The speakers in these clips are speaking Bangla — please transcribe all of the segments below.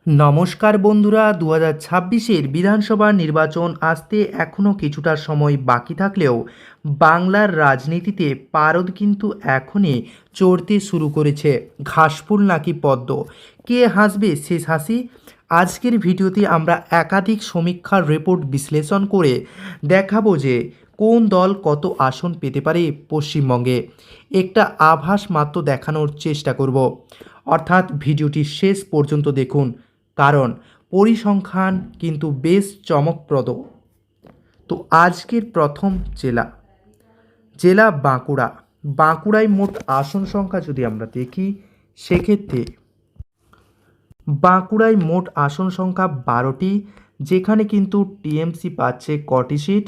নমস্কার বন্ধুরা, 2026-এর বিধানসভা নির্বাচন আসতে এখনও কিছুটা সময় বাকি থাকলেও বাংলার রাজনীতিতে পারদ কিন্তু এখনই চড়তে শুরু করেছে। ঘাসফুল নাকি পদ্ম, কে হাসবে শেষ হাসি? আজকের ভিডিওতে আমরা একাধিক সমীক্ষার রিপোর্ট বিশ্লেষণ করে দেখাবো যে কোন দল কত আসন পেতে পারে পশ্চিমবঙ্গে। একটা আভাস মাত্র দেখানোর চেষ্টা করব, অর্থাৎ ভিডিওটি শেষ পর্যন্ত দেখুন, কারণ পরিসংখ্যান কিন্তু বেশ চমকপ্রদ। তো আজকের প্রথম জেলা জেলা বাঁকুড়া। বাঁকুড়ায় মোট আসন সংখ্যা যদি আমরা দেখি, সেক্ষেত্রে বাঁকুড়ায় মোট আসন সংখ্যা 12টি, যেখানে কিন্তু টিএমসি পাচ্ছে কটি সিট।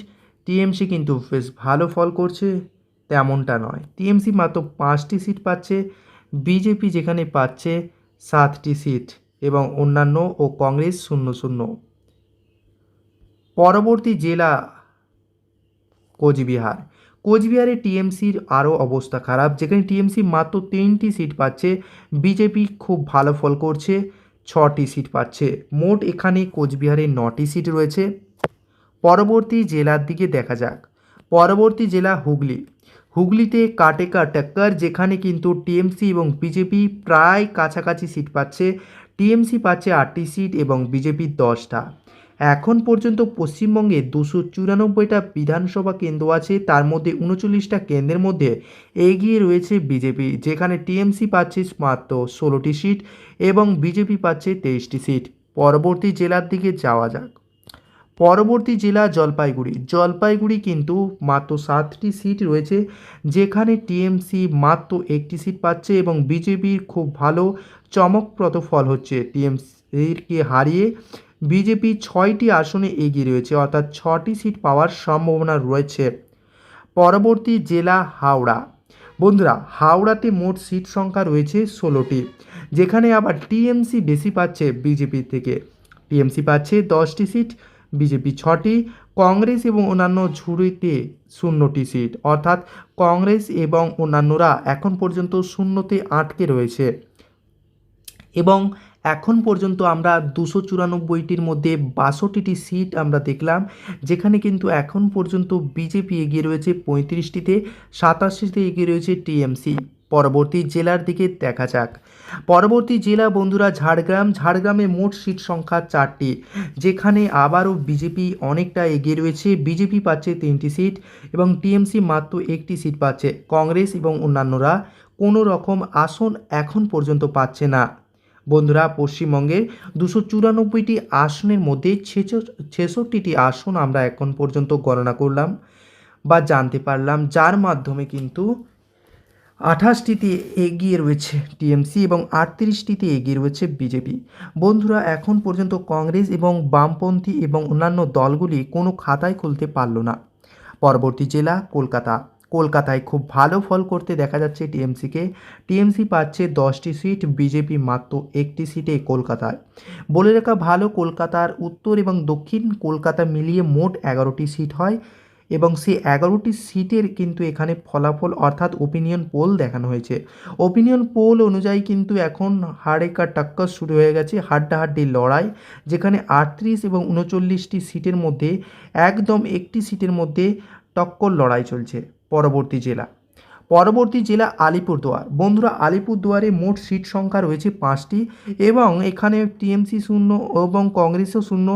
টিএমসি কিন্তু বেশ ভালো ফল করছে তেমনটা নয়, টিএমসি মাত্র 5টি সিট পাচ্ছে, বিজেপি যেখানে পাচ্ছে 7টি সিট এবং অন্যান্য ও কংগ্রেস 0-0। পরবর্তী জেলা কোচবিহার। কোচবিহারে টিএমসির আরও অবস্থা খারাপ, যেখানে টিএমসি মাত্র 3টি সিট পাচ্ছে, বিজেপি খুব ভালো ফল করছে, 6টি সিট পাচ্ছে। মোট এখানে কোচবিহারে 9টি সিট রয়েছে। পরবর্তী জেলার দিকে দেখা যাক। পরবর্তী জেলা হুগলি। হুগলিতে কাটে কা টক্কর, যেখানে কিন্তু টিএমসি এবং বিজেপি প্রায় কাছাকাছি সিট পাচ্ছে। টিএমসি পাচ্ছে 8টি সিট এবং বিজেপি 10টা। এখন পর্যন্ত পশ্চিমবঙ্গে 294টা বিধানসভা কেন্দ্র আছে, তার মধ্যে 39টা কেন্দ্রের মধ্যে এগিয়ে রয়েছে বিজেপি, যেখানে টিএমসি পাচ্ছে মাত্র 16টি সিট এবং বিজেপি পাচ্ছে 23টি সিট। পরবর্তী জেলার দিকে যাওয়া যাক। পরবর্তী জেলা জলপাইগুড়ি। জলপাইগুড়ি কিন্তু মাত্র 7টি সিট রয়েছে, যেখানে টিএমসি মাত্র 1টি সিট পাচ্ছে এবং বিজেপির খুব ভালো চমকপ্রদ ফল হচ্ছে। টিএমসিকে হারিয়ে বিজেপি 6টি আসনে এগিয়ে রয়েছে, অর্থাৎ 6টি সিট পাওয়ার সম্ভাবনা রয়েছে। পরবর্তী জেলা হাওড়া। বন্ধুরা, হাওড়াতে মোট সিট সংখ্যা রয়েছে 16টি, যেখানে আবার টিএমসি বেশি পাচ্ছে বিজেপির থেকে। টিএমসি পাচ্ছে 10টি সিট, বিজেপি 6টি, কংগ্রেস এবং অন্যান্য ঝুড়িতে 0টি সিট, অর্থাৎ কংগ্রেস এবং অন্যান্যরা এখন পর্যন্ত শূন্যতে আটকে রয়েছে। এবং এখন পর্যন্ত আমরা 294টির মধ্যে 62টি সিট আমরা দেখলাম, যেখানে কিন্তু এখন পর্যন্ত বিজেপি এগিয়ে রয়েছে 35টিতে, 87টিতে এগিয়ে রয়েছে টিএমসি। পরবর্তী জেলার দিকে দেখা যাক। পরবর্তী জেলা বন্ধুরা ঝাড়গ্রাম। ঝাড়গ্রামে মোট সিট সংখ্যা 4টি, যেখানে আবারও বিজেপি অনেকটা এগিয়ে রয়েছে। বিজেপি পাচ্ছে 3টি সিট এবং টিএমসি মাত্র 1টি সিট পাচ্ছে। কংগ্রেস এবং অন্যান্যরা কোনো রকম আসন এখন পর্যন্ত পাচ্ছে না। বন্ধুরা, পশ্চিমবঙ্গের 294টি আসনের মধ্যে 66টি আসন আমরা এখন পর্যন্ত গণনা করলাম বা জানতে পারলাম, যার মাধ্যমে কিন্তু 28টিতে এগিয়ে রয়েছে টিএমসি এবং 38টিতে এগিয়ে রয়েছে বিজেপি। বন্ধুরা, এখন পর্যন্ত কংগ্রেস এবং বামপন্থী এবং অন্যান্য দলগুলি কোনো খাতায় খুলতে পারল না। পরবর্তী জেলা কলকাতা। কলকাতায় খুব ভালো ফল করতে দেখা যাচ্ছে টিএমসিকে। টিএমসি পাচ্ছে 10টি সিট, বিজেপি মাত্র 1টি সিটে কলকাতায়। বলে রাখা ভালো, কলকাতার উত্তর এবং দক্ষিণ কলকাতা মিলিয়ে মোট 11টি সিট হয় এবং সেই 11টি সিটের কিন্তু এখানে ফলাফল অর্থাৎ ওপিনিয়ন পোল দেখানো হয়েছে। ওপিনিয়ন পোল অনুযায়ী কিন্তু এখন হাড়ে কা টক্কর শুরু হয়ে গেছে, হাড্ডাহাড্ডি লড়াই, যেখানে 38 এবং 39টি সিটের মধ্যে একদম একটি সিটের মধ্যে টক্কর লড়াই চলছে। পরবর্তী জেলা আলিপুরদুয়ার। বন্ধুরা, আলিপুরদুয়ারে মোট সিট সংখ্যা রয়েছে 5টি এবং এখানে টিএমসি 0 এবং কংগ্রেসও 0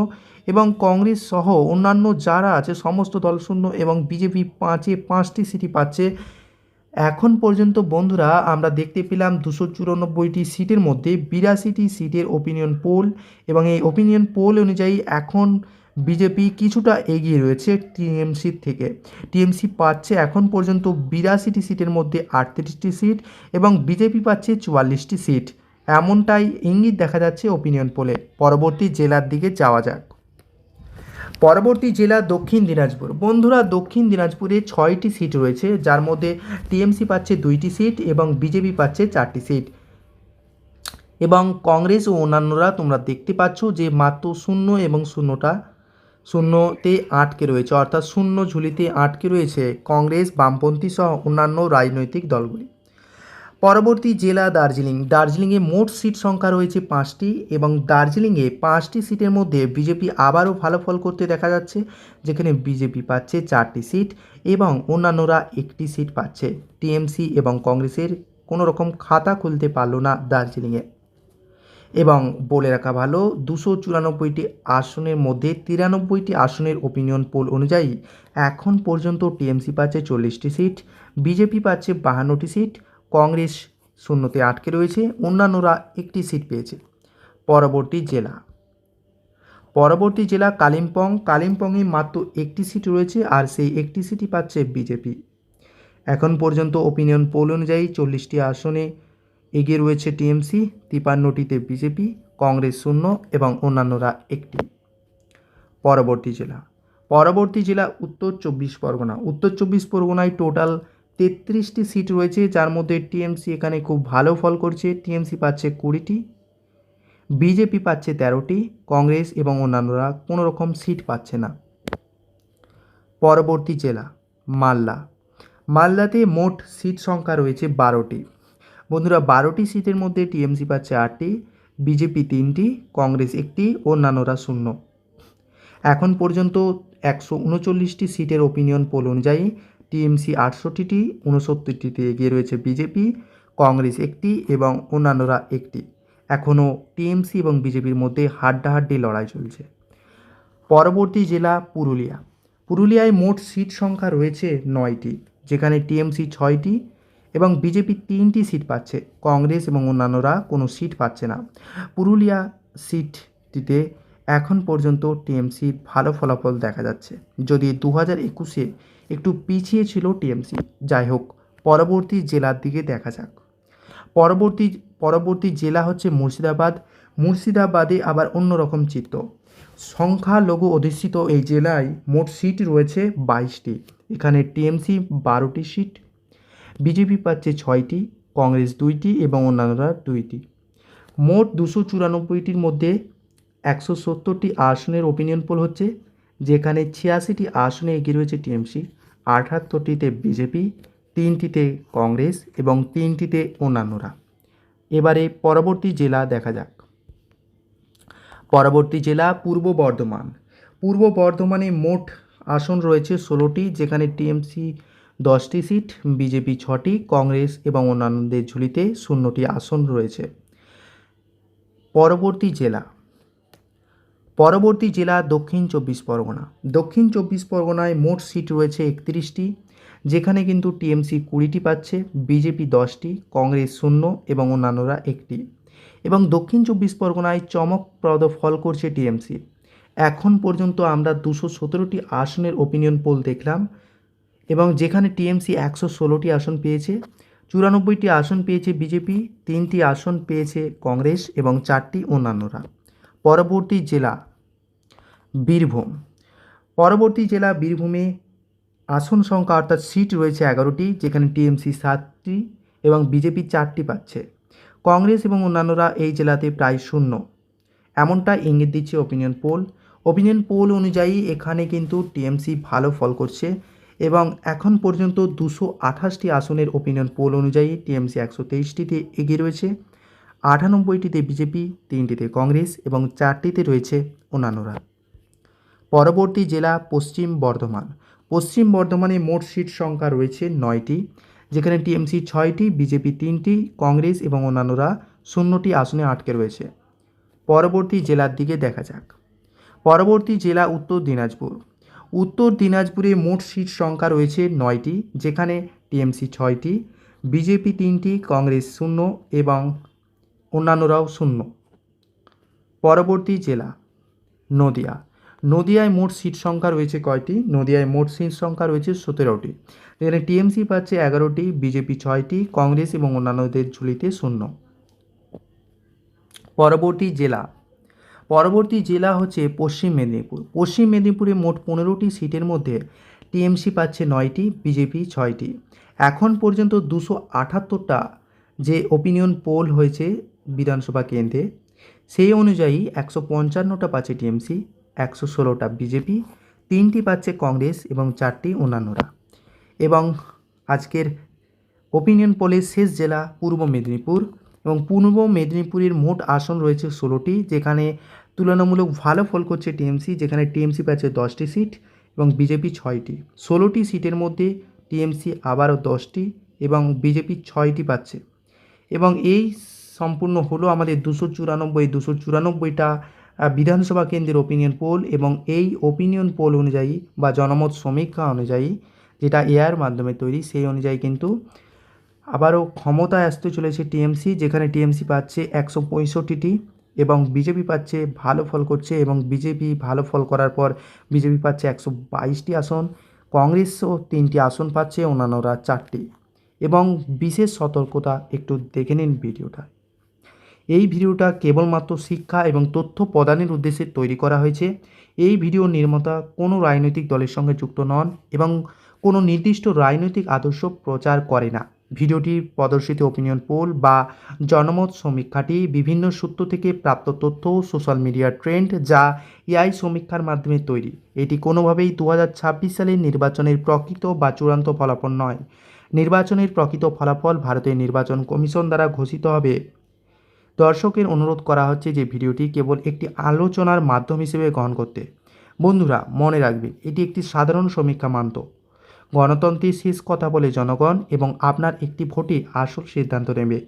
এবং কংগ্রেস সহ অন্যান্য যারা আছে সমস্ত দল 0 এবং বিজেপি 5টি সিটই পাচ্ছে। এখন পর্যন্ত বন্ধুরা আমরা দেখতে পেলাম 294টি সিটের মধ্যে 82টি সিটের ওপিনিয়ন পোল এবং এই ওপিনিয়ন পোল অনুযায়ী এখন বিজেপি কিছুটা এগিয়ে রয়েছে টিএমসির থেকে। টিএমসি পাচ্ছে এখন পর্যন্ত 82টি সিটের মধ্যে 38টি সিট এবং বিজেপি পাচ্ছে 44টি সিট, এমনটাই ইঙ্গিত দেখা যাচ্ছে ওপিনিয়ন পোলে। পরবর্তী জেলার দিকে যাওয়া যাক। পরবর্তী জেলা দক্ষিণ দিনাজপুর। বন্ধুরা, দক্ষিণ দিনাজপুরে 6টি সিট রয়েছে, যার মধ্যে টিএমসি পাচ্ছে 2টি সিট এবং বিজেপি পাচ্ছে 4টি সিট এবং কংগ্রেস ও অন্যান্যরা তোমরা দেখতে পাচ্ছ যে মাত্র 0 এবং 0তে আটকে রয়েছে, অর্থাৎ 0 ঝুলিতে আটকে রয়েছে কংগ্রেস, বামপন্থী সহ অন্যান্য রাজনৈতিক দলগুলি। পরবর্তী জেলা দার্জিলিং। দার্জিলিংয়ে মোট সিট সংখ্যা রয়েছে 5টি এবং দার্জিলিংয়ে 5টি সিটের মধ্যে বিজেপি আবারও ভালো ফল করতে দেখা যাচ্ছে, যেখানে বিজেপি পাচ্ছে 4টি সিট এবং অন্যান্যরা 1টি সিট পাচ্ছে। টিএমসি এবং কংগ্রেসের কোনো রকম খাতা খুলতে পারল না দার্জিলিংয়ে। এবং বলে রাখা ভালো, 294টি আসনের মধ্যে 93টি আসনের ওপিনিয়ন পোল অনুযায়ী এখন পর্যন্ত টিএমসি পাচ্ছে 40টি সিট, বিজেপি পাচ্ছে 52টি সিট, কংগ্রেস শূন্যতে আটকে রয়েছে, অন্যান্যরা 1টি সিট পেয়েছে। পরবর্তী জেলা কালিম্পং। কালিম্পংয়ে মাত্র 1টি সিট রয়েছে আর সেই 1টি সিটই পাচ্ছে বিজেপি। এখন পর্যন্ত ওপিনিয়ন পোল অনুযায়ী 40টি আসনে এগিয়ে রয়েছে টিএমসি, 53টিতে বিজেপি, কংগ্রেস 0 এবং অন্যান্যরা 1টি। পরবর্তী জেলা উত্তর চব্বিশ পরগনা। উত্তর চব্বিশ পরগনায় টোটাল 33টি সিট রয়েছে, যার মধ্যে টিএমসি এখানে খুব ভালো ফল করছে। টিএমসি পাচ্ছে 20টি, বিজেপি পাচ্ছে 13টি, কংগ্রেস এবং অন্যান্যরা কোনো রকম সিট পাচ্ছে না। পরবর্তী জেলা মালদা। মালদাতে মোট সিট সংখ্যা রয়েছে 12টি। বন্ধুরা, 12টি সিটের মধ্যে টিএমসি পাচ্ছে 8টি, বিজেপি 3টি, কংগ্রেস 1টি, অন্যান্যরা 0। এখন পর্যন্ত 139টি সিটের ওপিনিয়ন পোল অনুযায়ী টিএমসি 68টি, 69টিতে এগিয়ে রয়েছে বিজেপি, কংগ্রেস 1টি এবং অন্যান্যরা 1টি। এখনও টিএমসি এবং বিজেপির মধ্যে হাড্ডাহাড্ডি লড়াই চলছে। পরবর্তী জেলা পুরুলিয়া। পুরুলিয়ায় মোট সিট সংখ্যা রয়েছে 9টি, যেখানে টিএমসি 6টি এবং বিজেপি 3টি সিট পাচ্ছে, কংগ্রেস এবং অন্যান্যরা কোনো সিট পাচ্ছে না। পুরুলিয়া সিটটিতে এখন পর্যন্ত টিএমসির ভালো ফলাফল দেখা যাচ্ছে, যদি 2021-এ একটু পিছিয়ে ছিল টিএমসি। যাই হোক, পরবর্তী জেলার দিকে দেখা যাক। পরবর্তী জেলা হচ্ছে মুর্শিদাবাদ। মুর্শিদাবাদে আবার অন্যরকম চিত্র। সংখ্যালঘু অধ্যুষিত এই জেলায় মোট সিট রয়েছে 22টি। এখানে টিএমসি 12টি সিট, বিজেপি পাচ্ছে 6টি, কংগ্রেস 2টি এবং অন্যান্যরা 2টি। মোট 294টির মধ্যে 170টি আসনের ওপিনিয়ন পোল হচ্ছে, যেখানে 86টি আসনে এগিয়ে রয়েছে টিএমসি, 78টিতে বিজেপি, 3টিতে কংগ্রেস এবং 3টিতে অন্যান্যরা। এবারে পরবর্তী জেলা দেখা যাক। পরবর্তী জেলা পূর্ব বর্ধমান। পূর্ব বর্ধমানে মোট আসন রয়েছে 16টি, যেখানে টিএমসি 10টি সিট, বিজেপি 6টি, কংগ্রেস এবং অন্যান্যদের ঝুলিতে 0টি আসন রয়েছে। পরবর্তী জেলা দক্ষিণ চব্বিশ পরগনা। দক্ষিণ চব্বিশ পরগনায় মোট সিট রয়েছে 31টি, যেখানে কিন্তু টিএমসি 20টি পাচ্ছে, বিজেপি 10টি, কংগ্রেস 0 এবং অন্যান্যরা 1টি। এবং দক্ষিণ চব্বিশ পরগনায় চমকপ্রদ ফল করছে টিএমসি। এখন পর্যন্ত আমরা 217টি আসনের ওপিনিয়ন পোল দেখলাম, এবং যেখানে টিএমসি 116টি আসন পেয়েছে, 94টি আসন পেয়েছে বিজেপি, 3টি আসন পেয়েছে কংগ্রেস এবং 4টি অন্যান্যরা। পরবর্তী জেলা বীরভূম। বীরভূমে আসন সংখ্যা অর্থাৎ সিট রয়েছে 11টি, যেখানে টিএমসি 7টি এবং বিজেপি 4টি পাচ্ছে। কংগ্রেস এবং অন্যান্যরা এই জেলাতে প্রায় 0, এমনটা ইঙ্গিত দিচ্ছে ওপিনিয়ন পোল অনুযায়ী এখানে কিন্তু টিএমসি ভালো ফল করছে এবং এখন পর্যন্ত 228টি আসনের ওপিনিয়ন পোল অনুযায়ী টিএমসি 123টিতে এগিয়ে রয়েছে, 98টিতে বিজেপি, 3টিতে কংগ্রেস এবং 4টিতে রয়েছে অন্যান্যরা। পরবর্তী জেলা পশ্চিম বর্ধমান। পশ্চিম বর্ধমানে মোট সিট সংখ্যা রয়েছে 9টি, যেখানে টিএমসি 6টি, বিজেপি 3টি, কংগ্রেস এবং অন্যান্যরা 0টি আসনে আটকে রয়েছে। পরবর্তী জেলার দিকে দেখা যাক। পরবর্তী জেলা উত্তর দিনাজপুর। উত্তর দিনাজপুরে মোট সিট সংখ্যা রয়েছে 9টি, যেখানে টিএমসি 6টি, বিজেপি 3টি, কংগ্রেস 0 এবং অন্যান্যরাও 0। পরবর্তী জেলা নদিয়া। নদিয়ায় মোট সিট সংখ্যা রয়েছে কয়টি? নদিয়ায় মোট সিট সংখ্যা রয়েছে 17টি, যেখানে টিএমসি পাচ্ছে 11টি, বিজেপি 6টি, কংগ্রেস এবং অন্যান্যদের ঝুলিতে 0। পরবর্তী জেলা হচ্ছে পশ্চিম মেদিনীপুর। পশ্চিম মেদিনীপুরে মোট 15টি সিটের মধ্যে টিএমসি পাচ্ছে 9টি, বিজেপি 6টি। এখন পর্যন্ত 278টা যে ওপিনিয়ন পোল হয়েছে বিধানসভা কেন্দ্রে, সেই অনুযায়ী 155টা পাচ্ছে টিএমসি, 116টা বিজেপি, 3টি পাচ্ছে কংগ্রেস এবং 4টি অন্যান্যরা। এবং আজকের ওপিনিয়ন পোলের শেষ জেলা পূর্ব মেদিনীপুর, এবং পূর্ব মেদিনীপুরের মোট আসন রয়েছে 16টি, যেখানে তুলনামূলক ভালো ফল করছে টিএমসি, যেখানে টিএমসি পাচ্ছে 10টি সিট এবং বিজেপি 6টি। 16টি সিটের মধ্যে টিএমসি আবারও 10টি এবং বিজেপি 6টি পাচ্ছে। এবং এই সম্পূর্ণ হলো আমাদের 294টা বিধানসভা কেন্দ্রের ওপিনিয়ন পোল, এবং এই ওপিনিয়ন পোল অনুযায়ী বা জনমত সমীক্ষা অনুযায়ী, যেটা এআইয়ের মাধ্যমে তৈরি, সেই অনুযায়ী কিন্তু আবারও ক্ষমতায় আসতে চলেছে টিএমসি, যেখানে টিএমসি পাচ্ছে 165টি এবং বিজেপি পাচ্ছে ভালো ফল করছে, এবং বিজেপি ভালো ফল করার পর বিজেপি পাচ্ছে 122টি আসন, কংগ্রেসও 3টি আসন পাচ্ছে, অন্যান্যরা 4টি। এবং বিশেষ সতর্কতা, একটু দেখে নিন ভিডিওটা। এই ভিডিওটা কেবলমাত্র শিক্ষা এবং তথ্য প্রদানের উদ্দেশ্যে তৈরি করা হয়েছে। এই ভিডিও নির্মাতা কোনো রাজনৈতিক দলের সঙ্গে যুক্ত নন এবং কোনো নির্দিষ্ট রাজনৈতিক আদর্শ প্রচার করে না। ভিডিওটি প্রদর্শিত ওপিনিয়ন পোল বা জনমত সমীক্ষাটি বিভিন্ন সূত্র থেকে প্রাপ্ত তথ্য, সোশ্যাল মিডিয়া ট্রেন্ড, যা এআই সমীক্ষার মাধ্যমে তৈরি। এটি কোনোভাবেই 2026 সালের নির্বাচনের প্রকৃত বা চূড়ান্ত ফলাফল নয়। নির্বাচনের প্রকৃত ফলাফল ভারতের নির্বাচন কমিশন দ্বারা ঘোষিত হবে। দর্শকের অনুরোধ করা হচ্ছে যে ভিডিওটি কেবল একটি আলোচনার মাধ্যম হিসেবে গ্রহণ করতে। বন্ধুরা, মনে রাখবেন, এটি একটি সাধারণ সমীক্ষা মাত্র। গণতন্ত্রের শেষ কথা বলে জনগণ, এবং আপনার একটি ভোটই আসল সিদ্ধান্ত নেবে।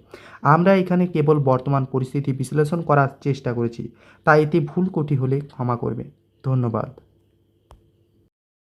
আমরা এখানে কেবল বর্তমান পরিস্থিতি বিশ্লেষণ করার চেষ্টা করেছি, তাই এতে ভুল ত্রুটি হলে ক্ষমা করবে। ধন্যবাদ।